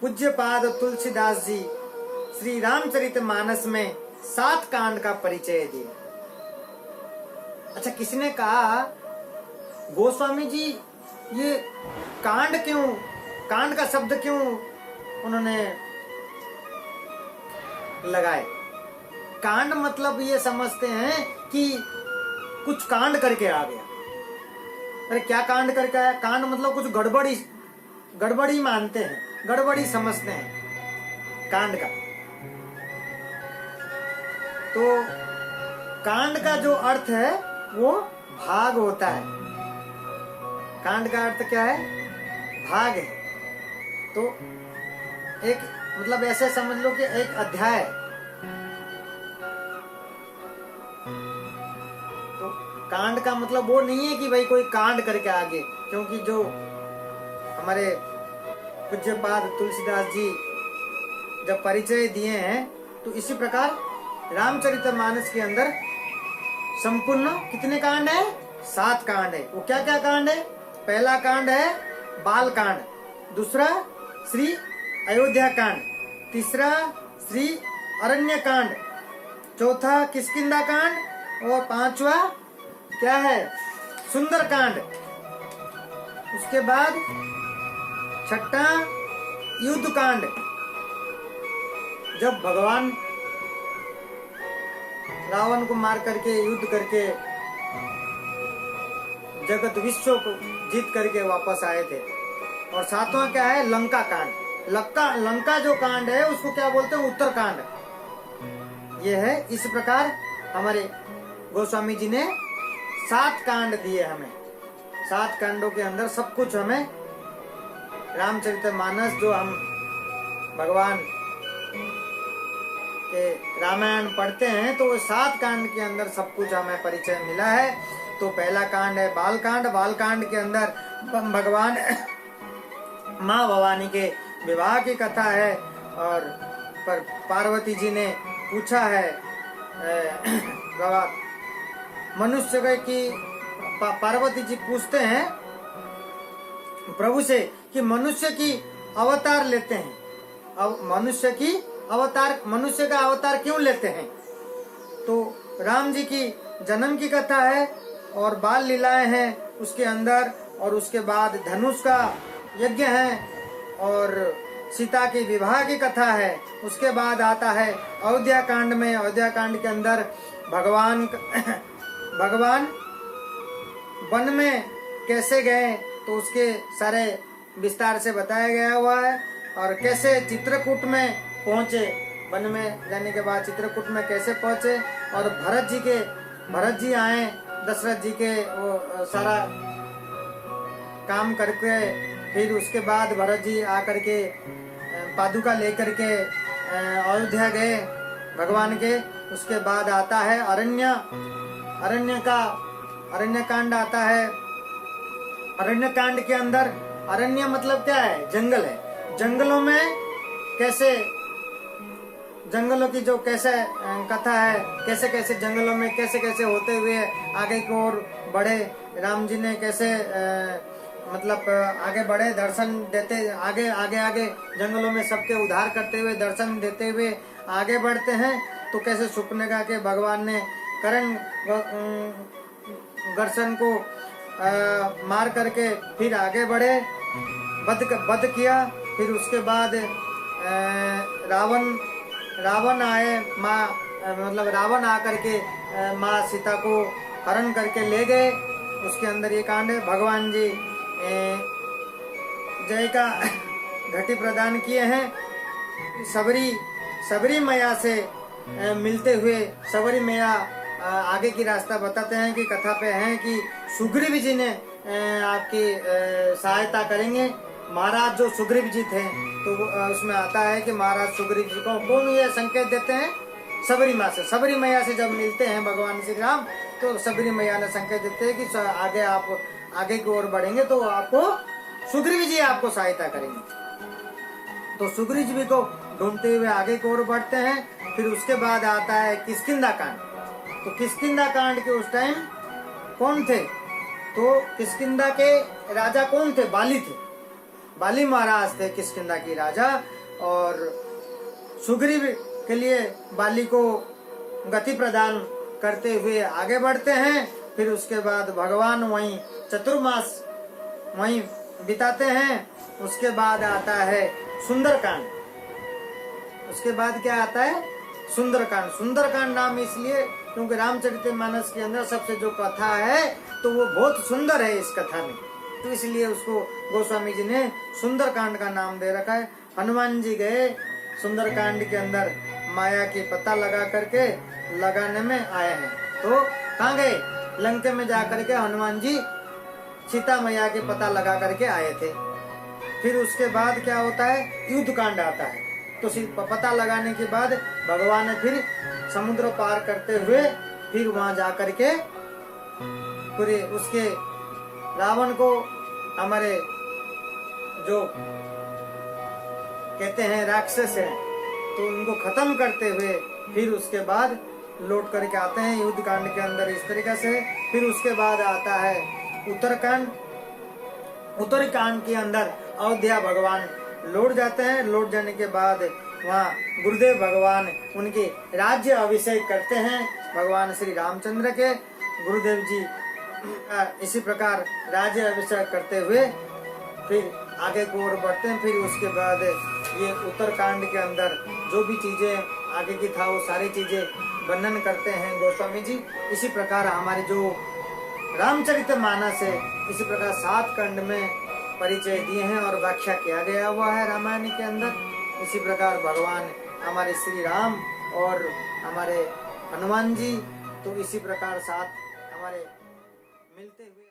पूज्यपाद तुलसीदास जी श्री रामचरितमानस में 7 कांड का परिचय दिया। अच्छा, किसने कहा गोस्वामी जी ये कांड क्यों, कांड का शब्द क्यों उन्होंने लगाए? कांड मतलब ये समझते हैं कि कुछ कांड करके आ गया। अरे क्या कांड करके आया? कांड मतलब कुछ गड़बड़ी मानते हैं, गड़बड़ी समझते हैं कांड का। तो कांड का जो अर्थ है वो भाग होता है। कांड का अर्थ क्या है? भाग है। तो एक मतलब ऐसे समझ लो कि एक अध्याय। तो कांड का मतलब वो नहीं है कि भाई कोई कांड करके आगे, क्योंकि जो हमारे पूज्यपाद तुलसीदास जी जब परिचय दिए हैं तो इसी प्रकार रामचरितमानस के अंदर संपूर्ण कितने कांड है? 7 कांड है। वो क्या क्या कांड है? पहला कांड है बाल कांड, दूसरा श्री अयोध्या कांड, तीसरा श्री अरण्य कांड, चौथा किष्किंधा कांड और 5वां क्या है? सुंदर कांड। उसके बाद 6ठा युद्ध कांड, जब भगवान रावण को मार करके युद्ध करके जगत विश्व को जीत करके वापस आए थे। और 7वां क्या है? लंका कांड। लंका जो कांड है उसको क्या बोलते हैं? उत्तर कांड। ये है। इस प्रकार हमारे गोस्वामी जी ने 7 कांड दिए हमें। 7 कांडों के अंदर सब कुछ हमें रामचरितमानस जो हम भगवान के रामायण पढ़ते हैं तो 7 कांड के अंदर सब कुछ हमें परिचय मिला है। तो पहला कांड है बाल कांड। बाल कांड के अंदर भगवान माँ भवानी के विवाह की कथा है। और पर पार्वती जी ने पूछा है मनुष्य की, पार्वती जी पूछते हैं प्रभु से कि मनुष्य की अवतार लेते हैं, अब मनुष्य का अवतार क्यों लेते हैं? तो राम जी की जन्म की कथा है और बाल लीलाएं हैं उसके अंदर, और उसके बाद धनुष का यज्ञ है और सीता की विवाह की कथा है। उसके बाद आता है अयोध्या कांड में। अयोध्या कांड के अंदर भगवान वन में कैसे गए तो उसके सारे विस्तार से बताया गया हुआ है। और कैसे चित्रकूट में पहुंचे, वन में जाने के बाद चित्रकूट में कैसे पहुंचे, और भरत जी आए दशरथ जी के वो सारा काम करके, फिर उसके बाद भरत जी आकर के पादुका लेकर के अयोध्या गए भगवान के। उसके बाद आता है अरण्य कांड आता है। अरण्य कांड के अंदर अरण्य मतलब क्या है? जंगल है। जंगलों में कैसे, जंगलों की जो कैसे कथा है, कैसे कैसे जंगलों में कैसे कैसे होते हुए आगे की ओर बढ़े, राम जी ने कैसे मतलब आगे बढ़े, दर्शन देते आगे आगे आगे जंगलों में सबके उद्धार करते हुए दर्शन देते हुए आगे बढ़ते हैं। तो कैसे सुपनेगा के भगवान ने करण गर्सन को मार करके फिर आगे बढ़े, वध किया। फिर उसके बाद रावण आए, रावण आकर के माँ सीता को हरण करके ले गए। उसके अंदर ये कांड है। भगवान जी जय का घटी प्रदान किए हैं। सबरी मैया से मिलते हुए सबरी मैया आगे की रास्ता बताते हैं कि कथा पे हैं कि सुग्रीव जी ने आपकी सहायता करेंगे। महाराज जो सुग्रीव जी थे तो उसमें आता है कि महाराज सुग्रीव जी को कौन ये संकेत देते हैं? सबरी माँ से। सबरी मैया से जब मिलते हैं भगवान श्री राम तो सबरी मैया ने संकेत देते हैं कि आगे आप आगे की ओर बढ़ेंगे तो आपको सुग्रीव जी आपको सहायता करेंगे। तो सुग्रीव जी को ढूंढते हुए आगे की ओर बढ़ते हैं। फिर उसके बाद आता है किष्किंधा कांड। तो किष्किंधा कांड के उस टाइम कौन थे? तो किष्किंधा के राजा कौन थे? बाली थे। बाली महाराज थे किष्किंधा की राजा, और सुग्रीव के लिए बाली को गति प्रदान करते हुए आगे बढ़ते हैं। फिर उसके बाद भगवान वहीं चतुर्मास वहीं बिताते हैं। उसके बाद आता है सुंदरकांड। उसके बाद क्या आता है? सुंदरकांड। सुंदरकांड नाम इसलिए क्योंकि रामचरितमानस के अंदर सबसे जो कथा है तो वो बहुत सुंदर है इस कथा में, तो इसलिए उसको गोस्वामी जी ने सुंदरकांड का नाम दे रखा है। हनुमान जी गए सुंदरकांड के अंदर माया की पता लगा करके लगाने में आए हैं। तो कहाँ गए? लंका में जाकर के हनुमान जी सीता मैया के पता लगा करके आए थे। फिर उसके बाद क्या होता है? युद्ध कांड आता है। तो पता लगाने के बाद भगवान ने फिर समुद्र पार करते हुए फिर वहां जाकर के पूरे उसके रावण को, हमारे जो कहते हैं राक्षस हैं, तो उनको खत्म करते हुए फिर उसके बाद लौट करके आते हैं युद्ध कांड के अंदर इस तरीके से। फिर उसके बाद आता है उत्तरकांड। उत्तरकांड के अंदर अयोध्या भगवान लौट जाते हैं। लौट जाने के बाद वहाँ गुरुदेव भगवान उनके राज्य अभिषेक करते हैं भगवान श्री रामचंद्र के। गुरुदेव जी इसी प्रकार राज्य अभिषेक करते हुए फिर आगे की ओर बढ़ते हैं। फिर उसके बाद ये उत्तरकांड के अंदर जो भी चीजें आगे की था वो सारी चीजें वर्णन करते हैं गोस्वामी जी। इसी प्रकार हमारे जो रामचरितमानस है इसी प्रकार 7 खंड में परिचय दिए हैं और व्याख्या किया गया हुआ है रामायण के अंदर। इसी प्रकार भगवान हमारे श्री राम और हमारे हनुमान जी तो इसी प्रकार साथ हमारे मिलते हुए